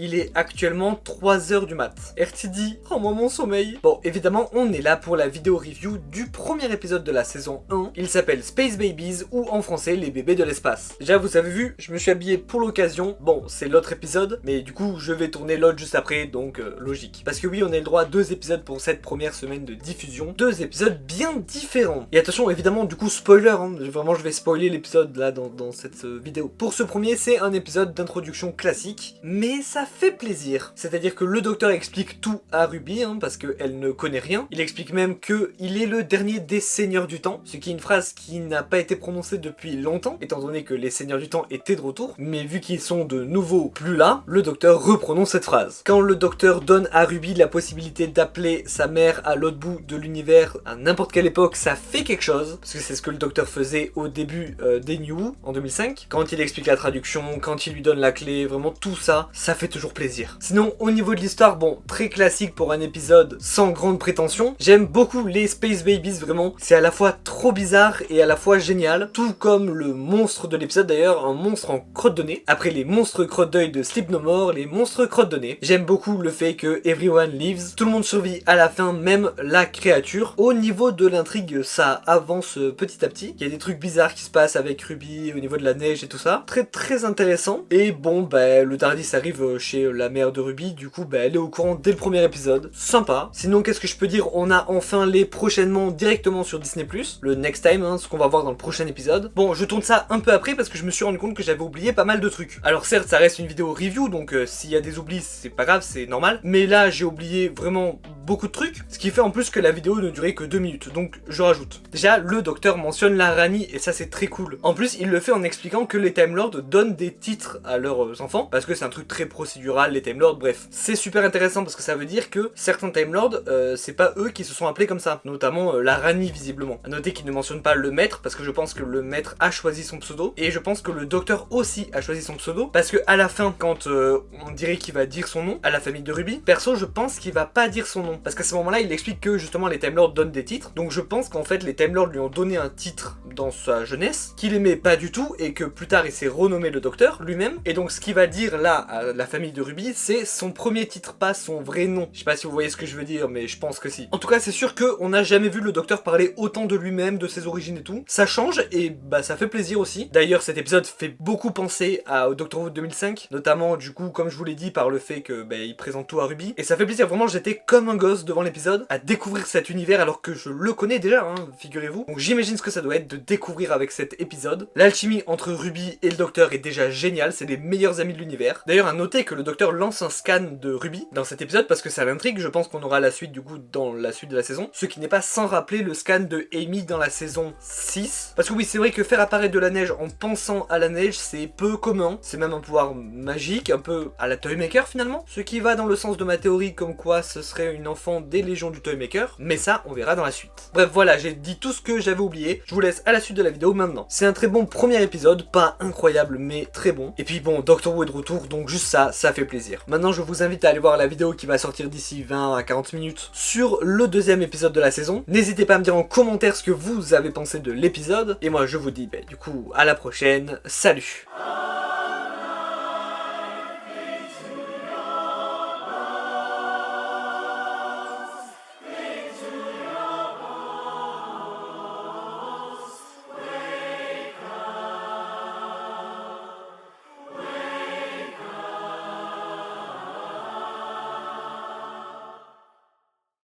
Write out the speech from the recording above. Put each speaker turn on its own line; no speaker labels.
Il est actuellement 3h du mat. RTD, rends-moi mon sommeil. Bon, évidemment, on est là pour la vidéo review du premier épisode de la saison 1. Il s'appelle Space Babies, ou en français, les bébés de l'espace. Déjà, vous avez vu, je me suis habillé pour l'occasion. Bon, c'est l'autre épisode, mais du coup, je vais tourner l'autre juste après, donc logique. Parce que oui, on a le droit à 2 épisodes pour cette première semaine de diffusion. 2 épisodes bien différents. Et attention, évidemment, du coup, spoiler, hein, vraiment, je vais spoiler l'épisode là dans cette vidéo. Pour ce premier, c'est un épisode d'introduction classique, mais ça fait plaisir. C'est-à-dire que le docteur explique tout à Ruby, hein, parce qu'elle ne connaît rien. Il explique même qu'il est le dernier des seigneurs du temps, ce qui est une phrase qui n'a pas été prononcée depuis longtemps, étant donné que les seigneurs du temps étaient de retour, mais vu qu'ils sont de nouveau plus là, le docteur reprononce cette phrase. Quand le docteur donne à Ruby la possibilité d'appeler sa mère à l'autre bout de l'univers à n'importe quelle époque, ça fait quelque chose, parce que c'est ce que le docteur faisait au début des New Who, en 2005, quand il explique la traduction, quand il lui donne la clé, vraiment tout ça, ça fait toujours plaisir. Sinon, au niveau de l'histoire, bon, très classique pour un épisode sans grande prétention. J'aime beaucoup les Space Babies, vraiment. C'est à la fois trop bizarre et à la fois génial. Tout comme le monstre de l'épisode d'ailleurs, un monstre en crotte de nez. Après les monstres crotte d'œil de Sleep No More, les monstres crotte de nez. J'aime beaucoup le fait que everyone lives. Tout le monde survit à la fin, même la créature. Au niveau de l'intrigue, ça avance petit à petit. Il y a des trucs bizarres qui se passent avec Ruby au niveau de la neige et tout ça. Très intéressant. Et bon, bah, le Tardis arrive chez la mère de Ruby, du coup, bah, elle est au courant dès le premier épisode. Sympa. Sinon, qu'est-ce que je peux dire? On a enfin les prochainement directement sur Disney+, le Next Time, hein, ce qu'on va voir dans le prochain épisode. Bon, je tourne ça un peu après parce que je me suis rendu compte que j'avais oublié pas mal de trucs. Alors certes, ça reste une vidéo review, donc s'il y a des oublis, c'est pas grave, c'est normal. Mais là, j'ai oublié vraiment beaucoup de trucs, ce qui fait en plus que la vidéo ne durait que 2 minutes, donc je rajoute. Déjà, le docteur mentionne la Rani, et ça c'est très cool. En plus, il le fait en expliquant que les Time Lords donnent des titres à leurs enfants, parce que c'est un truc très procédural, les Time Lords, bref. C'est super intéressant parce que ça veut dire que certains Time Lords, c'est pas eux qui se sont appelés comme ça, notamment la Rani visiblement. A noter qu'il ne mentionne pas le maître, parce que je pense que le maître a choisi son pseudo, et je pense que le docteur aussi a choisi son pseudo, parce que à la fin, quand on dirait qu'il va dire son nom à la famille de Ruby, perso je pense qu'il va pas dire son nom, parce qu'à ce moment-là il explique que justement les Time Lords donnent des titres, donc je pense qu'en fait les Time Lords lui ont donné un titre dans sa jeunesse, qu'il aimait pas du tout, et que plus tard il s'est renommé le docteur lui-même, et donc ce qu'il va dire là à la famille de Ruby, c'est son premier titre, pas son vrai nom. Je sais pas si vous voyez ce que je veux dire, mais je pense que si. En tout cas, c'est sûr qu'on n'a jamais vu le docteur parler autant de lui-même, de ses origines et tout. Ça change, et bah ça fait plaisir aussi. D'ailleurs, cet épisode fait beaucoup penser au Doctor Who 2005, notamment du coup, comme je vous l'ai dit, par le fait que il présente tout à Ruby, et ça fait plaisir. Vraiment, j'étais comme un gosse devant l'épisode, à découvrir cet univers alors que je le connais déjà, hein, figurez-vous. Donc j'imagine ce que ça doit être de découvrir avec cet épisode. L'alchimie entre Ruby et le docteur est déjà géniale, c'est les meilleurs amis de l'univers. D'ailleurs, à noter que le docteur lance un scan de Ruby dans cet épisode parce que ça l'intrigue, je pense qu'on aura la suite du coup dans la suite de la saison, ce qui n'est pas sans rappeler le scan de Amy dans la saison 6. Parce que oui, c'est vrai que faire apparaître de la neige en pensant à la neige, c'est peu commun, c'est même un pouvoir magique, un peu à la Toymaker finalement, ce qui va dans le sens de ma théorie comme quoi ce serait une enfant des légions du Toymaker, mais ça on verra dans la suite. Bref voilà, j'ai dit tout ce que j'avais oublié, je vous laisse à la suite de la vidéo maintenant. C'est un très bon premier épisode, pas incroyable mais très bon, et puis bon, Doctor Who est de retour, donc juste ça, ça fait plaisir. Maintenant je vous invite à aller voir la vidéo qui va sortir d'ici 20 à 40 minutes sur le deuxième épisode de la saison. N'hésitez pas à me dire en commentaire ce que vous avez pensé de l'épisode, et moi je vous dis du coup à la prochaine, salut.